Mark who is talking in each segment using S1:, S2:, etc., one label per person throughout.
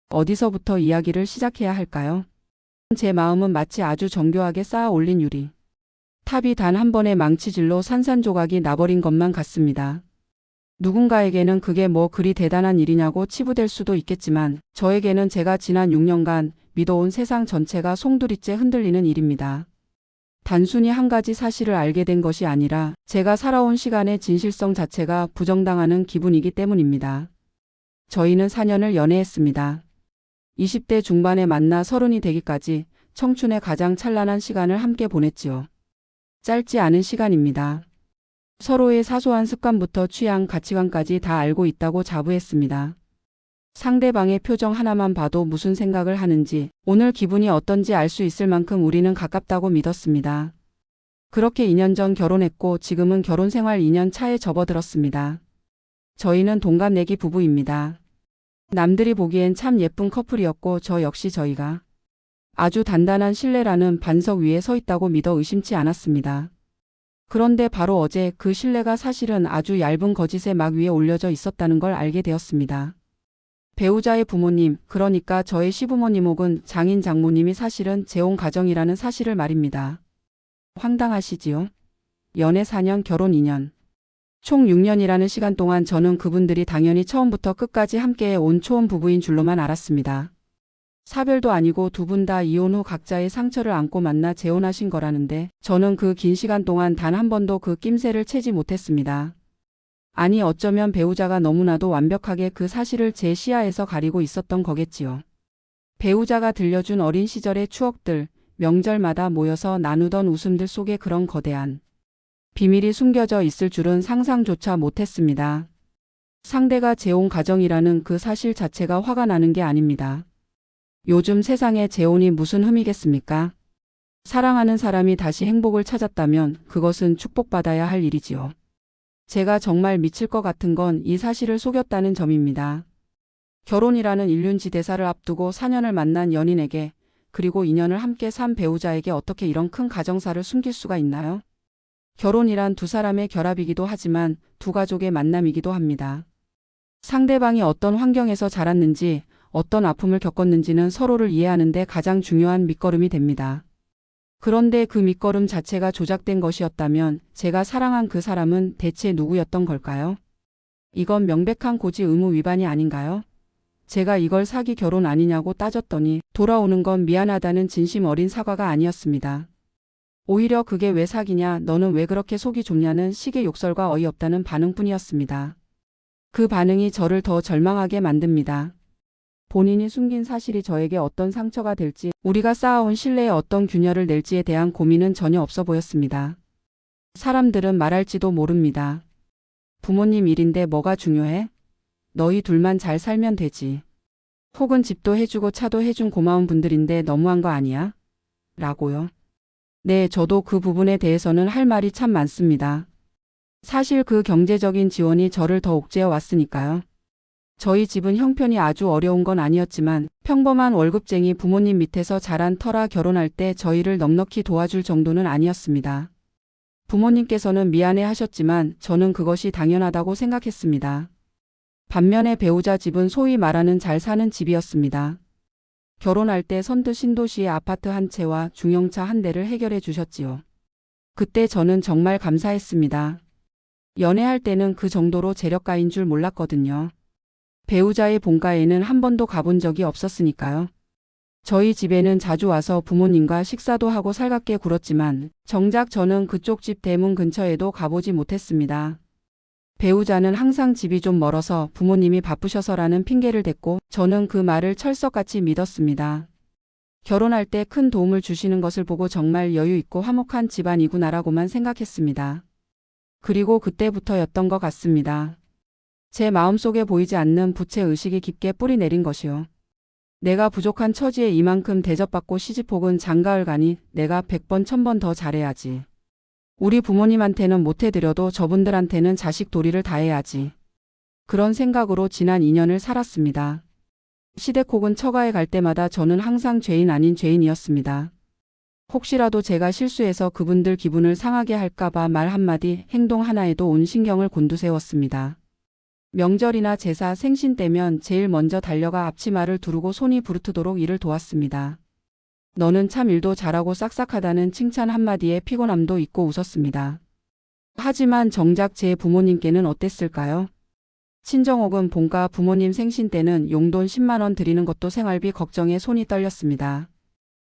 S1: 어디서부터 이야기를 시작해야 할까요? 제 마음은 마치 아주 정교하게 쌓아 올린 유리 탑이 단 한 번의 망치질로 산산조각이 나버린 것만 같습니다. 누군가에게는 그게 뭐 그리 대단한 일이냐고 치부될 수도 있겠지만 저에게는 제가 지난 6년간 믿어온 세상 전체가 송두리째 흔들리는 일입니다. 단순히 한 가지 사실을 알게 된 것이 아니라 제가 살아온 시간의 진실성 자체가 부정당하는 기분이기 때문입니다. 저희는 4년을 연애했습니다. 20대 중반에 만나 30이 되기까지 청춘의 가장 찬란한 시간을 함께 보냈지요. 짧지 않은 시간입니다. 서로의 사소한 습관부터 취향, 가치관까지 다 알고 있다고 자부했습니다. 상대방의 표정 하나만 봐도 무슨 생각을 하는지, 오늘 기분이 어떤지 알 수 있을 만큼 우리는 가깝다고 믿었습니다. 그렇게 2년 전 결혼했고 지금은 결혼 생활 2년 차에 접어들었습니다. 저희는 동갑내기 부부입니다. 남들이 보기엔 참 예쁜 커플이었고 저 역시 저희가 아주 단단한 신뢰라는 반석 위에 서 있다고 믿어 의심치 않았습니다. 그런데 바로 어제 그 신뢰가 사실은 아주 얇은 거짓의 막 위에 올려져 있었다는 걸 알게 되었습니다. 배우자의 부모님, 그러니까 저의 시부모님 혹은 장인 장모님이 사실은 재혼 가정이라는 사실을 말입니다. 황당하시지요? 연애 4년, 결혼 2년. 총 6년이라는 시간 동안 저는 그분들이 당연히 처음부터 끝까지 함께해 온 초혼 부부인 줄로만 알았습니다. 사별도 아니고 두 분 다 이혼 후 각자의 상처를 안고 만나 재혼하신 거라는데 저는 그 긴 시간 동안 단 한 번도 그 낌새를 채지 못했습니다. 아니 어쩌면 배우자가 너무나도 완벽하게 그 사실을 제 시야에서 가리고 있었던 거겠지요. 배우자가 들려준 어린 시절의 추억들, 명절마다 모여서 나누던 웃음들 속에 그런 거대한 비밀이 숨겨져 있을 줄은 상상조차 못했습니다. 상대가 재혼 가정이라는 그 사실 자체가 화가 나는 게 아닙니다. 요즘 세상에 재혼이 무슨 흠이겠습니까? 사랑하는 사람이 다시 행복을 찾았다면 그것은 축복받아야 할 일이지요. 제가 정말 미칠 것 같은 건 이 사실을 속였다는 점입니다. 결혼이라는 일륜지 대사를 앞두고 4년을 만난 연인에게 그리고 2년을 함께 산 배우자에게 어떻게 이런 큰 가정사를 숨길 수가 있나요? 결혼이란 두 사람의 결합이기도 하지만 두 가족의 만남이기도 합니다. 상대방이 어떤 환경에서 자랐는지 어떤 아픔을 겪었는지는 서로를 이해하는 데 가장 중요한 밑거름이 됩니다. 그런데 그 밑거름 자체가 조작된 것이었다면 제가 사랑한 그 사람은 대체 누구였던 걸까요? 이건 명백한 고지 의무 위반이 아닌가요? 제가 이걸 사기 결혼 아니냐고 따졌더니 돌아오는 건 미안하다는 진심 어린 사과가 아니었습니다. 오히려 그게 왜 사기냐, 너는 왜 그렇게 속이 좁냐는 식의 욕설과 어이없다는 반응뿐이었습니다. 그 반응이 저를 더 절망하게 만듭니다. 본인이 숨긴 사실이 저에게 어떤 상처가 될지, 우리가 쌓아온 신뢰에 어떤 균열을 낼지에 대한 고민은 전혀 없어 보였습니다. 사람들은 말할지도 모릅니다. 부모님 일인데 뭐가 중요해? 너희 둘만 잘 살면 되지. 혹은 집도 해주고 차도 해준 고마운 분들인데 너무한 거 아니야? 라고요. 네, 저도 그 부분에 대해서는 할 말이 참 많습니다. 사실 그 경제적인 지원이 저를 더 옥죄어 왔으니까요. 저희 집은 형편이 아주 어려운 건 아니었지만 평범한 월급쟁이 부모님 밑에서 자란 터라 결혼할 때 저희를 넉넉히 도와줄 정도는 아니었습니다. 부모님께서는 미안해 하셨지만 저는 그것이 당연하다고 생각했습니다. 반면에 배우자 집은 소위 말하는 잘 사는 집이었습니다. 결혼할 때 선뜻 신도시의 아파트 한 채와 중형차 한 대를 해결해 주셨지요. 그때 저는 정말 감사했습니다. 연애할 때는 그 정도로 재력가인 줄 몰랐거든요. 배우자의 본가에는 한 번도 가본 적이 없었으니까요. 저희 집에는 자주 와서 부모님과 식사도 하고 살갑게 굴었지만 정작 저는 그쪽 집 대문 근처에도 가보지 못했습니다. 배우자는 항상 집이 좀 멀어서 부모님이 바쁘셔서라는 핑계를 댔고 저는 그 말을 철석같이 믿었습니다. 결혼할 때 큰 도움을 주시는 것을 보고 정말 여유 있고 화목한 집안이구나라고만 생각했습니다. 그리고 그때부터였던 것 같습니다. 제 마음속에 보이지 않는 부채의식이 깊게 뿌리 내린 것이요. 내가 부족한 처지에 이만큼 대접받고 시집 혹은 장가을 가니 내가 100번 1000번 더 잘해야지. 우리 부모님한테는 못해드려도 저분들한테는 자식 도리를 다해야지. 그런 생각으로 지난 2년을 살았습니다. 시댁 혹은 처가에 갈 때마다 저는 항상 죄인 아닌 죄인이었습니다. 혹시라도 제가 실수해서 그분들 기분을 상하게 할까봐 말 한마디, 행동 하나에도 온 신경을 곤두세웠습니다. 명절이나 제사, 생신 때면 제일 먼저 달려가 앞치마를 두르고 손이 부르트도록 일을 도왔습니다. 너는 참 일도 잘하고 싹싹하다는 칭찬 한마디에 피곤함도 잊고 웃었습니다. 하지만 정작 제 부모님께는 어땠을까요? 친정 혹은 본가 부모님 생신 때는 용돈 10만 원 드리는 것도 생활비 걱정에 손이 떨렸습니다.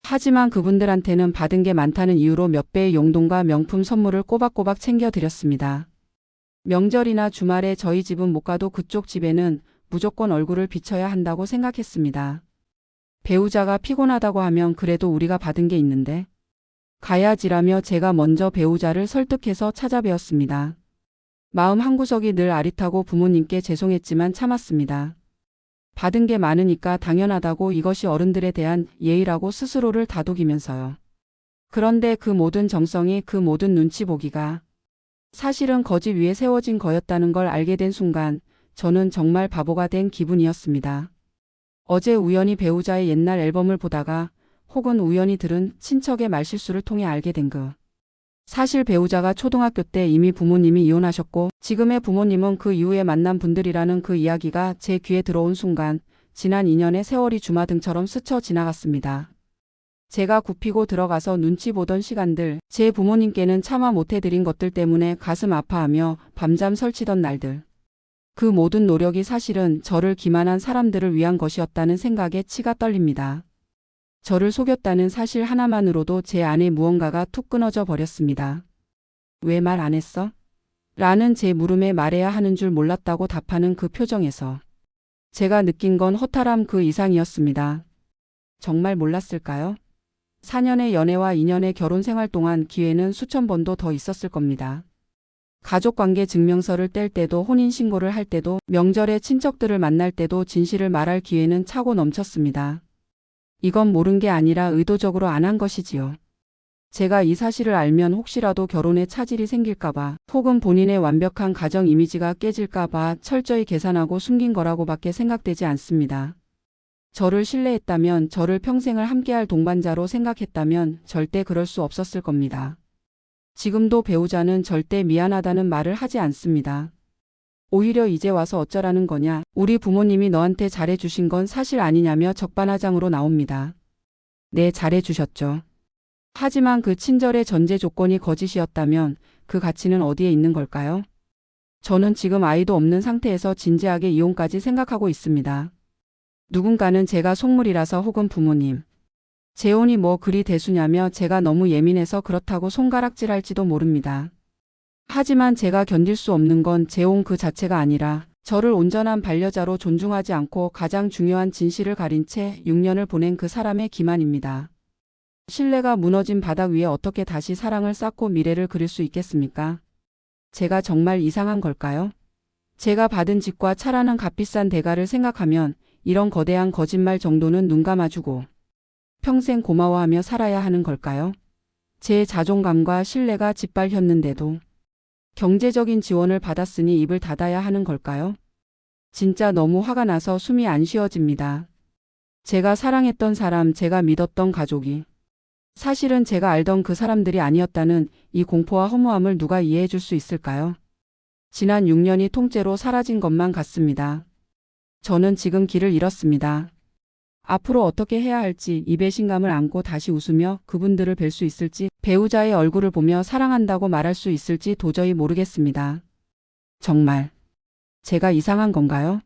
S1: 하지만 그분들한테는 받은 게 많다는 이유로 몇 배의 용돈과 명품 선물을 꼬박꼬박 챙겨드렸습니다. 명절이나 주말에 저희 집은 못 가도 그쪽 집에는 무조건 얼굴을 비춰야 한다고 생각했습니다. 배우자가 피곤하다고 하면 그래도 우리가 받은 게 있는데 가야지라며 제가 먼저 배우자를 설득해서 찾아뵈었습니다. 마음 한구석이 늘 아릿하고 부모님께 죄송했지만 참았습니다. 받은 게 많으니까 당연하다고 이것이 어른들에 대한 예의라고 스스로를 다독이면서요. 그런데 그 모든 정성이 그 모든 눈치 보기가 사실은 거짓 위에 세워진 거였다는 걸 알게 된 순간 저는 정말 바보가 된 기분이었습니다. 어제 우연히 배우자의 옛날 앨범을 보다가 혹은 우연히 들은 친척의 말실수를 통해 알게 된 사실 배우자가 초등학교 때 이미 부모님이 이혼하셨고 지금의 부모님은 그 이후에 만난 분들이라는 그 이야기가 제 귀에 들어온 순간 지난 2년의 세월이 주마등처럼 스쳐 지나갔습니다. 제가 굽히고 들어가서 눈치 보던 시간들, 제 부모님께는 차마 못해드린 것들 때문에 가슴 아파하며 밤잠 설치던 날들. 그 모든 노력이 사실은 저를 기만한 사람들을 위한 것이었다는 생각에 치가 떨립니다. 저를 속였다는 사실 하나만으로도 제 안에 무언가가 툭 끊어져 버렸습니다. 왜 말 안 했어? 라는 제 물음에 말해야 하는 줄 몰랐다고 답하는 그 표정에서 제가 느낀 건 허탈함 그 이상이었습니다. 정말 몰랐을까요? 4년의 연애와 2년의 결혼 생활 동안 기회는 수천 번도 더 있었을 겁니다. 가족관계 증명서를 뗄 때도 혼인신고를 할 때도 명절에 친척들을 만날 때도 진실을 말할 기회는 차고 넘쳤습니다. 이건 모른 게 아니라 의도적으로 안 한 것이지요. 제가 이 사실을 알면 혹시라도 결혼에 차질이 생길까봐 혹은 본인의 완벽한 가정 이미지가 깨질까봐 철저히 계산하고 숨긴 거라고밖에 생각되지 않습니다. 저를 신뢰했다면, 저를 평생을 함께할 동반자로 생각했다면 절대 그럴 수 없었을 겁니다. 지금도 배우자는 절대 미안하다는 말을 하지 않습니다. 오히려 이제 와서 어쩌라는 거냐, 우리 부모님이 너한테 잘해주신 건 사실 아니냐며 적반하장으로 나옵니다. 네, 잘해주셨죠. 하지만 그 친절의 전제 조건이 거짓이었다면 그 가치는 어디에 있는 걸까요? 저는 지금 아이도 없는 상태에서 진지하게 이혼까지 생각하고 있습니다. 누군가는 제가 속물이라서 혹은 부모님, 재혼이 뭐 그리 대수냐며 제가 너무 예민해서 그렇다고 손가락질할지도 모릅니다. 하지만 제가 견딜 수 없는 건 재혼 그 자체가 아니라 저를 온전한 반려자로 존중하지 않고 가장 중요한 진실을 가린 채 6년을 보낸 그 사람의 기만입니다. 신뢰가 무너진 바닥 위에 어떻게 다시 사랑을 쌓고 미래를 그릴 수 있겠습니까? 제가 정말 이상한 걸까요? 제가 받은 빚과 차라는 값비싼 대가를 생각하면 이런 거대한 거짓말 정도는 눈 감아주고 평생 고마워하며 살아야 하는 걸까요? 제 자존감과 신뢰가 짓밟혔는데도 경제적인 지원을 받았으니 입을 닫아야 하는 걸까요? 진짜 너무 화가 나서 숨이 안 쉬어집니다. 제가 사랑했던 사람, 제가 믿었던 가족이 사실은 제가 알던 그 사람들이 아니었다는 이 공포와 허무함을 누가 이해해 줄 수 있을까요? 지난 6년이 통째로 사라진 것만 같습니다. 저는 지금 길을 잃었습니다. 앞으로 어떻게 해야 할지, 이 배신감을 안고 다시 웃으며 그분들을 뵐 수 있을지, 배우자의 얼굴을 보며 사랑한다고 말할 수 있을지 도저히 모르겠습니다. 정말 제가 이상한 건가요?